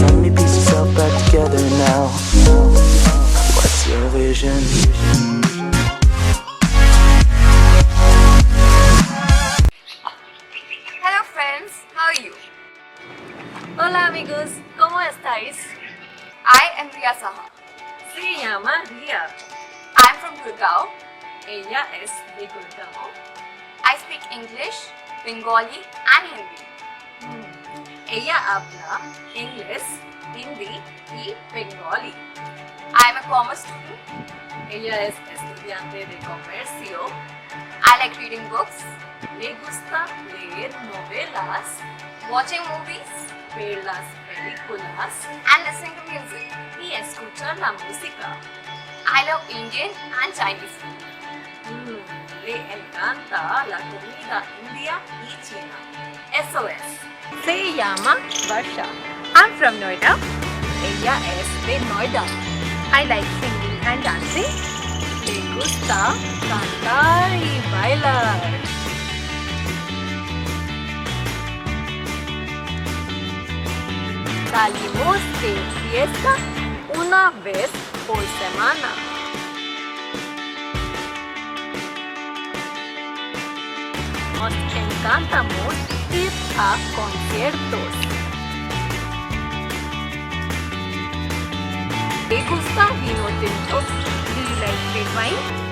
Let me piece yourself back together now. What's your vision? Hello friends, how are you? Hola amigos, ¿cómo estáis? I am Riya Saha. Se llama Ria. I am from Gurgaon. Ella es de Gurgaon. I speak English, Bengali and Hindi. Ella habla inglés, hindi y bengali. I am a commerce student. Ella es estudiante de comercio. I like reading books, Le gusta leer novelas, watching movies ver las películas and listening to music. y escuchar la música. I love Indian and Chinese food. Le encanta la comida india y china. Eso es. Se llama Varsha. I'm from Noida. Ella es de Noida. I like singing and dancing. Le gusta cantar y bailar. Salimos de fiesta una vez por semana. Nos encantamos ir a conciertos. ¿Te gusta vino tinto? Do you like red wine?